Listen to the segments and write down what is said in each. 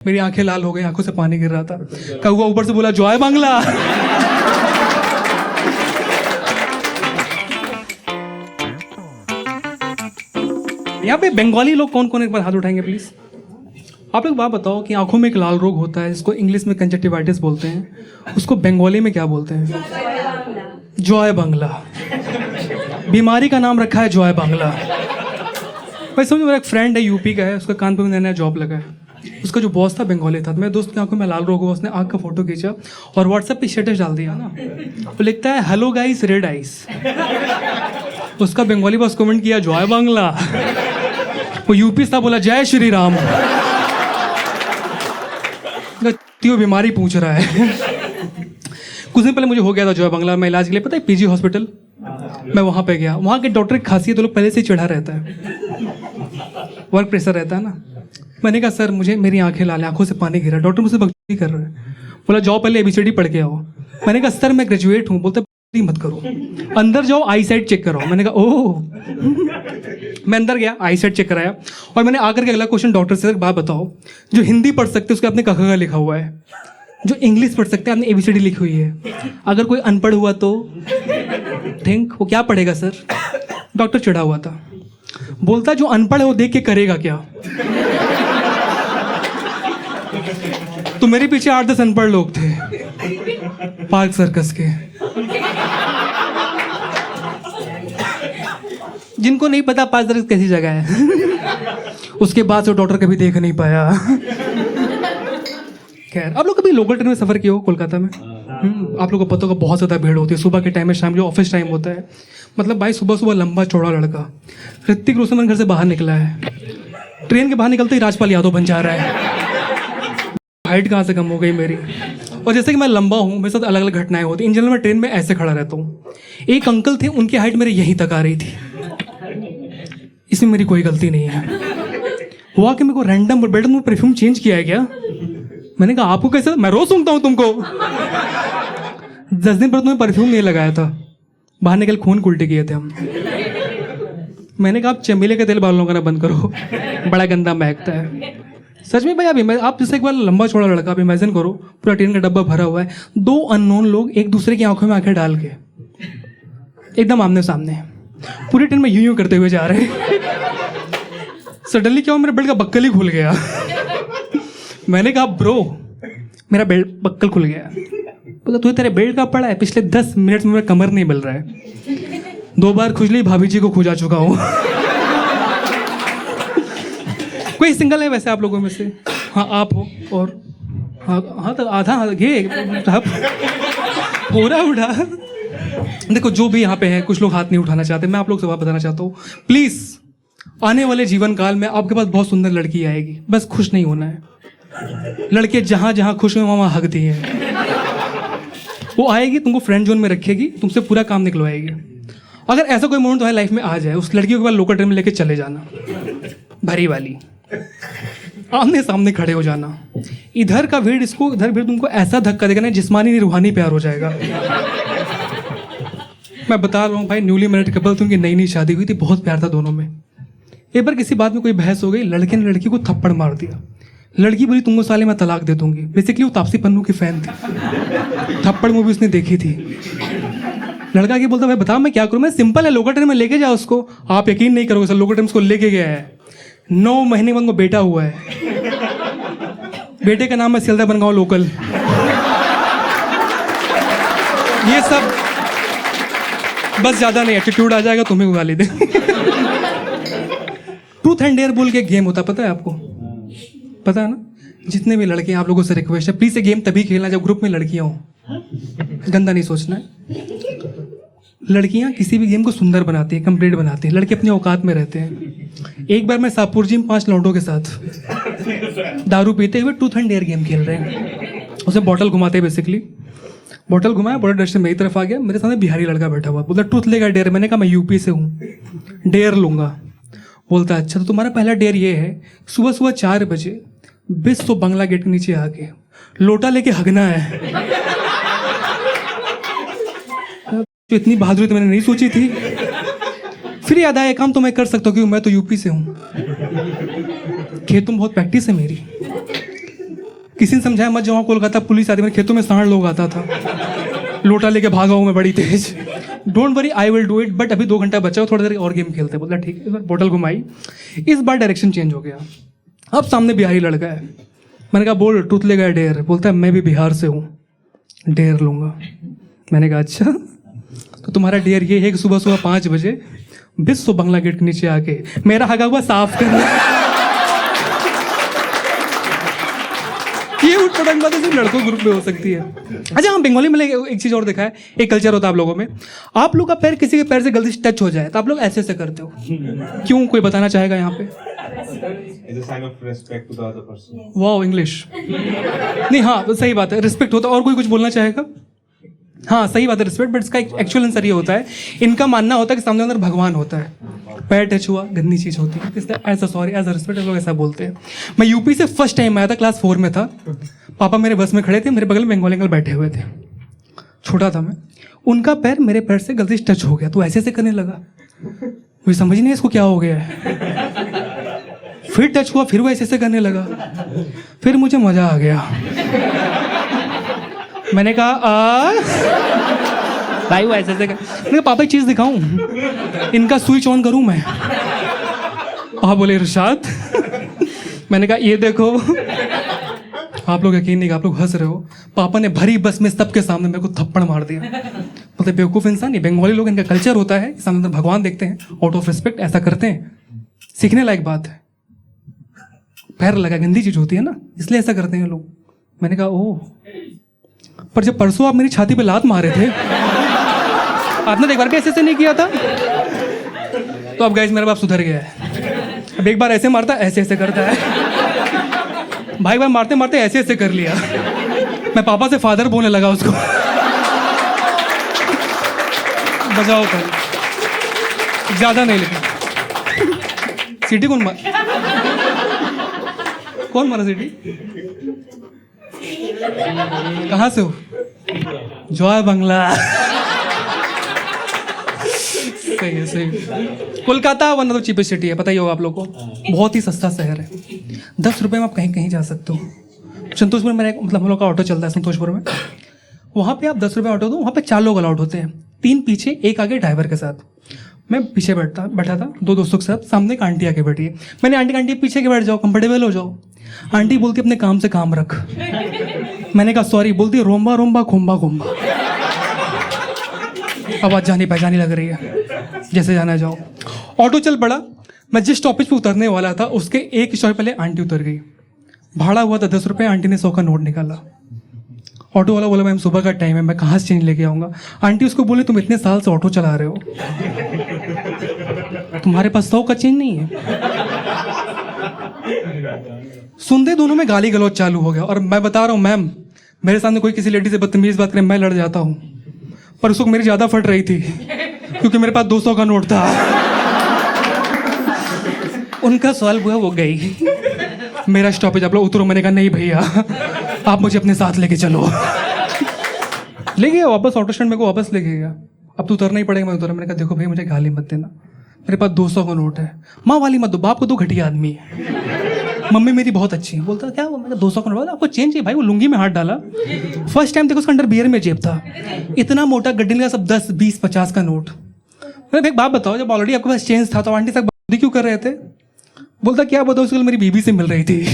मेरी आंखें लाल हो गई, आंखों से पानी गिर रहा था। कौवा ऊपर से बोला जॉय बांग्ला। यहाँ पे बंगाली लोग कौन कौन एक बार हाथ उठाएंगे प्लीज। आप लोग बात बताओ कि आंखों में एक लाल रोग होता है जिसको इंग्लिश में कंजक्टिवाइटिस बोलते हैं, उसको बंगाली में क्या बोलते हैं? जॉय बांग्ला। बीमारी का नाम रखा है जॉय बांग्ला। भाई समझो, मेरा एक फ्रेंड है यूपी का है, उसका कानपुर में नया जॉब लगा है। उसका जो बॉस था बंगाली था। मेरे दोस्त की आंखों में लाल रोग हुआ, उसने आंख का फोटो खींचा और व्हाट्सएप पे स्टेटस डाल दिया ना, तो लिखता है हेलो गाइस रेड आइस। उसका बंगाली बॉस कमेंट किया जॉय बांग्ला। वो यूपी था, बोला जय श्री राम। त्यो बीमारी पूछ रहा है। कुछ दिन पहले मुझे हो गया था जॉय बांग्ला में इलाज के लिए, पता है पीजी हॉस्पिटल। मैं वहाँ पे गया, वहाँ के डॉक्टर की खासियत तो लोग पहले से ही चढ़ा रहता है, वर्क प्रेशर रहता है ना। मैंने कहा सर मुझे मेरी आंखें लाल, आंखों से पानी गिरा। डॉक्टर मुझसे भक्ति कर रहे हैं, बोला जाओ पहले ABCD पढ़ के आओ। मैंने कहा सर मैं ग्रेजुएट हूँ। बोलते मत करो, अंदर जाओ आई साइट चेक कराओ। मैंने कहा ओह। मैं अंदर गया, आई साइट चेक कराया और मैंने आकर के अगला क्वेश्चन डॉक्टर से, बात बताओ जो हिंदी पढ़ सकते उसके आपने कखा लिखा हुआ है, जो इंग्लिश पढ़ सकते हैं आपने ABCD लिखी हुई है, अगर कोई अनपढ़ हुआ तो थिंक वो क्या पढ़ेगा सर? डॉक्टर चिढ़ा हुआ था, बोलता जो अनपढ़ है वो देख के करेगा क्या? तो मेरे पीछे 8-10 अनपढ़ लोग थे पार्क सर्कस के, जिनको नहीं पता पार्क सर्कस कैसी जगह है। उसके बाद से डॉक्टर कभी देख नहीं पाया। खैर, आप लोग कभी लोकल ट्रेन में सफर किए हो कोलकाता में? आप लोगों को पता होगा बहुत ज़्यादा भीड़ होती है सुबह के टाइम में, शाम जो ऑफिस टाइम होता है। मतलब भाई सुबह सुबह लंबा चौड़ा लड़का ऋतिक रोशन घर से बाहर निकला है, ट्रेन के बाहर निकलते ही राजपाल यादव बन जा रहा है। हाइट कहाँ से कम हो गई मेरी। और जैसे कि मैं लंबा हूँ, मेरे साथ अलग अलग घटनाएं होती। इन जनरल मैं ट्रेन में ऐसे खड़ा रहता हूँ। एक अंकल थे, उनकी हाइट मेरे यहीं तक आ रही थी। इसमें मेरी कोई गलती नहीं है। हुआ कि मेरे को रैंडम बेटा तुमने परफ्यूम चेंज किया है क्या? मैंने कहा आपको कैसे? मैं रोज सुनता हूँ तुमको। 10 दिन पर तुम्हें परफ्यूम नहीं लगाया था, बाहर निकल खून उल्टे किए थे हम। मैंने कहा आप चमेली का तेल बालों का ना बंद करो, बड़ा गंदा महकता है। सच में भाई, अभी आप जैसे एक बार लंबा चौड़ा लड़का, आप इमेजिन करो पूरा ट्रेन का डब्बा भरा हुआ है, 2 अननोन लोग एक दूसरे की आंखों में आंखें डाल के एकदम आमने सामने पूरी ट्रेन में यूं करते हुए जा रहे हैं। सडनली क्या हुआ, मेरे बेल्ट का बक्कल ही खुल गया। मैंने कहा ब्रो मेरा बेल्ट बक्कल खुल गया। बोला तू तेरे बेल्ट का पड़ा है, पिछले 10 मिनट में मेरा कमर नहीं मिल रहा है। 2 बार खुजली भाभी जी को खुजा चुका हूँ। कोई सिंगल है वैसे आप लोगों में से? हाँ आप हो, और हाँ तो आधा घे पूरा उठा। देखो जो भी यहाँ पे है, कुछ लोग हाथ नहीं उठाना चाहते, मैं आप लोग से बात बताना चाहता हूँ, प्लीज आने वाले जीवन काल में आपके पास बहुत सुंदर लड़की आएगी, बस खुश नहीं होना है। लड़के जहाँ जहाँ खुश हुए वहाँ हक दी है। वो आएगी, तुमको फ्रेंड जोन में रखेगी, तुमसे पूरा काम निकलवाएगी। अगर ऐसा कोई मोमेंट तुम्हारी लाइफ में आ जाए, उस लड़की को बाद लोकल ट्रेन में लेके चले जाना, भरी वाली, आमने सामने खड़े हो जाना। इधर का भीड़ इसको, इधर भीड़ तुमको ऐसा धक्का देगा ना, जिस्मानी नहीं रूहानी प्यार हो जाएगा। मैं बता रहा हूँ भाई, न्यूली मैरिड कपल थी, उनकी नई शादी हुई थी, बहुत प्यार था दोनों में। एक बार किसी बात में कोई बहस हो गई, लड़के ने लड़की को थप्पड़ मार दिया। लड़की बोली तुमको साले मैं तलाक दे दूंगी। बेसिकली वो तापसी पन्नू की फैन थी, थप्पड़ मूवी उसने देखी थी। लड़का की बोलता भाई बताओ मैं क्या करूँ? मैं सिंपल है, लोकल ट्रेन में लेके जाओ उसको। आप यकीन नहीं करोगे सर, लोकल ट्रेन उसको लेके गया है। 9 महीने में उनको बेटा हुआ है। बेटे का नाम है सिलदा बनगांव लोकल। ये सब बस ज्यादा नहीं, एटीट्यूड आ जाएगा तुम्हें गाली दे। ट्रूथ एंड डेयर बोल के एक गेम होता, पता है आपको? पता है ना? जितने भी लड़के आप लोगों से रिक्वेस्ट है, प्लीज ये गेम तभी खेलना जब ग्रुप में लड़कियां हो। गंदा नहीं सोचना है। लड़कियां किसी भी गेम को सुंदर बनाती है, कंप्लीट बनाती है। लड़के अपने औकात में रहते हैं। एक बार मैं सापुर जी में 5 लौंडों के साथ दारू पीते हुए ट्रूथ एंड डेयर गेम खेल रहे हैं। उसे बॉटल घुमाते हैं, बेसिकली बॉटल घुमाया, बॉटल डर से मेरी तरफ आ गया। मेरे सामने बिहारी लड़का बैठा हुआ, बोलता ट्रूथ लेगा डेयर? मैंने कहा मैं यूपी से हूँ, डेयर लूंगा। बोलता अच्छा तो तुम्हारा पहला डेयर ये है, सुबह सुबह 4 बजे बिस्व बंगला गेट के नीचे आके लोटा लेके हगना है। तो इतनी बहादुरी तो मैंने नहीं सोची थी। फिर याद आया काम तो मैं कर सकता हूँ क्योंकि मैं तो यूपी से हूँ, खेतों में बहुत प्रैक्टिस है मेरी। किसी ने समझाया मत जाओ कोलकाता पुलिस आती, मेरे खेतों में सांड लोग आता था, लोटा लेके भागा हूँ मैं बड़ी तेज। Don't worry I will do it, but अभी 2 घंटा बचा हो, थोड़ी देर और गेम खेलते हैं। बोला ठीक है। इस बार बोतल घुमाई, इस बार डायरेक्शन चेंज हो गया। अब सामने बिहारी लड़का है, मैंने कहा बोल टूथ लेगा डेयर, बोलता है मैं भी बिहार से हूँ, डेयर लूँगा। मैंने कहा अच्छा, तो तुम्हारा डेयर ये है कि सुबह सुबह 5 बजे विश्व बंगला गेट के नीचे आके मेरा हगा हुआ साफ करना। ये उठपटांग बातें सिर्फ लड़कों ग्रुप में हो सकती है। अच्छा हाँ, बंगाली में एक चीज़ और देखा है, एक कल्चर होता है आप लोगों में, आप लोग का पैर किसी के पैर से गलती से टच हो जाए तो आप लोग ऐसे ऐसे करते हो, क्यों? कोई बताना चाहेगा यहाँ पे? वाओ इंग्लिश नहीं, हाँ तो सही बात है, रिस्पेक्ट होता है। और कोई कुछ बोलना चाहेगा? हाँ सही बात है, रिस्पेक्ट, बट इसका एक्चुअल आंसर ये होता है, इनका मानना होता है कि सामने अंदर भगवान होता है, पैर टच हुआ गंदी चीज़ होती है, इसलिए as a sorry as a respect लोग ऐसा बोलते हैं। मैं यूपी से फर्स्ट टाइम आया था, क्लास 4 में था, पापा मेरे बस में खड़े थे, मेरे बगल में बंगाली अंकल बैठे हुए थे, छोटा था मैं, उनका पैर मेरे पैर से गलती से टच हो गया तो ऐसे ऐसे करने लगा, मुझे समझ नहीं इसको क्या हो गया है। फिर टच हुआ, फिर वो ऐसे ऐसे करने लगा, फिर मुझे मजा आ गया। मैंने कहा भाई वो ऐसे ऐसे कर, मैंने कहा पापा एक चीज़ दिखाऊं, इनका स्विच ऑन करूं मैं? आप बोले इरशाद। मैंने कहा ये देखो। आप लोग यकीन नहीं, आप लोग हंस रहे हो, पापा ने भरी बस में सबके सामने मेरे को थप्पड़ मार दिया। मतलब बेवकूफ़ इंसान, ये बंगाली लोग, इनका कल्चर होता है सामने अंदर भगवान देखते हैं, आउट ऑफ रिस्पेक्ट ऐसा करते हैं, सीखने लायक बात है। पैर लगा गंदी चीज़ होती है ना, इसलिए ऐसा करते हैं लोग। मैंने कहा ओह, पर जब परसों आप मेरी छाती पे लात मारे थे, आपने तो एक बार भी ऐसे नहीं किया था, तो अब गाइस मेरा बाप सुधर गया है। अब एक बार ऐसे मारता है, ऐसे ऐसे करता है। भाई मारते मारते ऐसे ऐसे कर लिया, मैं पापा से फादर बोलने लगा उसको। बजाओ कल, ज्यादा नहीं लेकिन। सीटी कौन मारा सीटी? कहाँ से हो? जॉय बंगला। सही है, सही। Kolkata one of the cheapest city है, पता ही होगा आप लोग को, बहुत ही सस्ता शहर है। 10 रुपये में आप कहीं कहीं जा सकते हो। संतोषपुर में मतलब हम लोग का ऑटो चलता है संतोषपुर में, वहाँ पे आप 10 रुपये ऑटो दो, वहाँ पे 4 लोग अलाउड होते हैं, 3 पीछे 1 आगे ड्राइवर के साथ। मैं पीछे बैठा था 2 दोस्तों के साथ, सामने एक आंटी आके बैठी है। मैंने आंटी पीछे के बैठ जाओ, कंफर्टेबल हो जाओ। आंटी बोलती अपने काम से काम रख। मैंने कहा सॉरी, बोलती रोम्बा रोम्बा खोम्बा खोम्बा। आवाज़ जानी पहचानी लग रही है, जैसे जाना जाओ। ऑटो चल पड़ा, मैं जिस स्टॉपेज पे उतरने वाला था उसके 1 स्टॉप पहले आंटी उतर गई। भाड़ा हुआ था 10 रुपये, आंटी ने 100 का नोट निकाला। ऑटो वाला बोला मैम सुबह का टाइम है, मैं कहाँ से चेंज लेके आऊँगा? आंटी उसको बोले तुम इतने साल से ऑटो चला रहे हो, तुम्हारे पास 100 का चेंज नहीं है? सुनते दोनों में गाली गलौज चालू हो गया। और मैं बता रहा हूँ मैम, मेरे सामने कोई किसी लेडी से बदतमीज बात करे मैं लड़ जाता हूँ, पर उसको मेरी ज़्यादा फट रही थी क्योंकि मेरे पास 200 का नोट था। उनका सवाल हुआ, वो गई। मेरा स्टॉपेज आप लोग उतरो। मैंने कहा नहीं भैया, आप मुझे अपने साथ लेके चलो। ले गया वापस ऑटो स्टैंड, मेरे को वापस लेके गया। अब तो उतरना ही पड़ेगा। मैं उतरा, मैंने कहा देखो भैया मुझे गाली मत देना, मेरे पास 200 का नोट है। माँ वाली मत दो, बाप को तो घटिया आदमी है, मम्मी मेरी बहुत अच्छी है। बोलता क्या मैंने 200 का नोट, आपको चेंज चाहिए? भाई वो लुंगी में हाथ डाला। फर्स्ट टाइम देखो उसका अंडर बियर में जेब था, इतना मोटा गड्ढे का सब 10, 20, 50 का नोट। मैंने एक बात बताओ, जब ऑलरेडी आपके पास चेंज था तो आंटी तक क्यों कर रहे थे? बोलता क्या बताओ, उसके मेरी बीबी से मिल रही थी।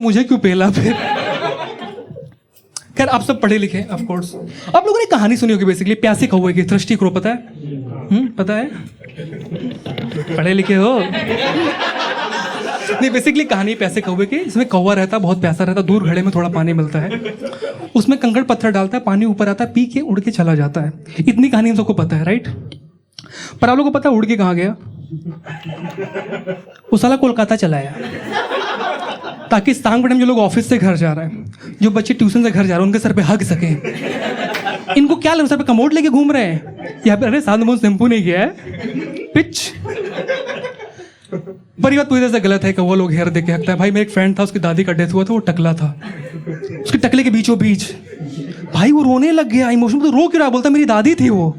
मुझे क्यों पेला फिर? खैर आप सब पढ़े लिखे ऑफ कोर्स। आप लोगों ने कहानी सुनी होगी बेसिकली, प्यासे कौवे की, थ्रस्टी क्रो, पता है? पता है, पढ़े लिखे हो? नहीं, बेसिकली कहानी प्यासे कौवे की। इसमें कौवा रहता, बहुत प्यासा रहता, दूर घड़े में थोड़ा पानी मिलता है, उसमें कंकड़ पत्थर डालता है, पानी ऊपर आता है, पी के उड़ के चला जाता है। इतनी कहानी हम सबको पता है, राइट? पर आप लोगों को पता है उड़ के कहाँ गया? वो साला कोलकाता चला गया, ताकि सांग बड़े में जो लोग ऑफिस से घर जा रहे हैं, जो बच्चे ट्यूशन से घर जा रहे हैं, उनके सर पे हग सके। इनको क्या लग, सर पे कमोड लेके घूम रहे हैं यहाँ पे? अरे साधु शैम्पू नहीं किया है, पिच। पर ये बात पूरी तरह से गलत है कि वो लोग हेयर देख के हकता है। भाई मेरा एक फ्रेंड था, उसकी दादी का डेथ हुआ था, वो टकला था, उसके टकले के बीचों बीच भाई वो रोने लग गया इमोशन। तो रो क्यों रहा? बोलता मेरी दादी थी वो।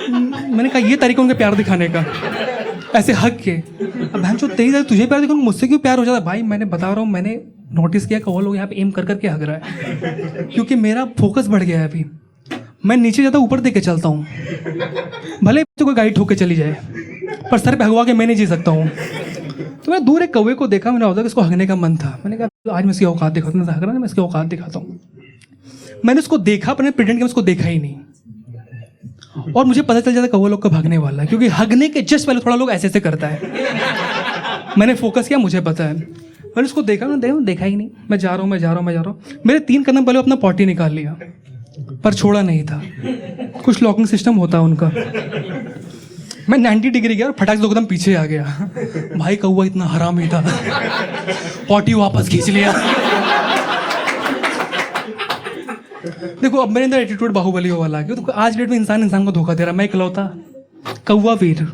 मैंने कहा ये तरीका उनके प्यार दिखाने का। ऐसे हक के। अब बहन जो तेरी तरह तुझे प्यार देखो मुझसे क्यों प्यार हो जाता है भाई। मैंने बता रहा हूँ, मैंने नोटिस किया कौवा लोग यहाँ पे एम कर करके हग रहा है, क्योंकि मेरा फोकस बढ़ गया है अभी। मैं नीचे ज़्यादा ऊपर देख के चलता हूँ, भले तो कोई गाड़ी ठोक के चली जाए, पर सर पे हगवा के मैं नहीं जी सकता हूँ। तो मैं दूर एक कौवे को देखा, मैंने होता कि इसको हगने का मन था। मैंने कहा आज मैं इसकी औकात दिखाता हूँ, हग रहा ना, मैं इसकी औकात दिखाता हूँ। मैंने उसको देखा, पर मैंने प्रिटेंड किया उसको देखा ही नहीं। और मुझे पता चल जाता कौवा लोग का भागने वाला है, क्योंकि हगने के जस्ट पहले थोड़ा लोग ऐसे ऐसे करता है। मैंने फोकस किया, मुझे पता है। मैंने उसको देखा, मैंने देखा ही नहीं। मैं जा रहा हूँ। मेरे 3 कदम पहले अपना पॉटी निकाल लिया, पर छोड़ा नहीं था। कुछ लॉकिंग सिस्टम होता है उनका। मैं 90 डिग्री गया और फटाक से 2 कदम पीछे आ गया। भाई कौवा इतना हरामी था, पॉटी वापस खींच लिया। देखो अब मेरे अंदर एटीट्यूड बाहुबली वाला है, तो आज डेट में इंसान को धोखा दे रहा है। मैं इकलौता कौवा वीर,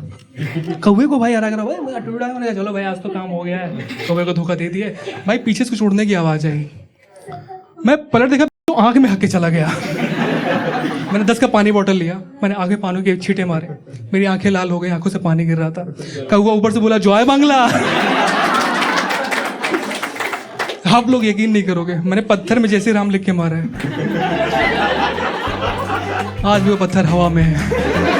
कौवे को भाई हरा करा भाई एटीट्यूड आया। मैंने कहा चलो भाई आज तो काम हो गया है, कौवे को धोखा दे दिए। भाई पीछे से कुछ उड़ने की आवाज़ आई, मैं पलट देखा तो आँख में हक के चला गया। मैंने 10 का पानी बॉटल लिया, मैंने आगे पानी के छींटे मारे, मेरी आंखें लाल हो गई, आंखों से पानी गिर रहा था। कौवा ऊपर से बोला जॉय बांग्ला। आप लोग यकीन नहीं करोगे, मैंने पत्थर में जैसे राम लिख के मारा है, आज भी वो पत्थर हवा में है।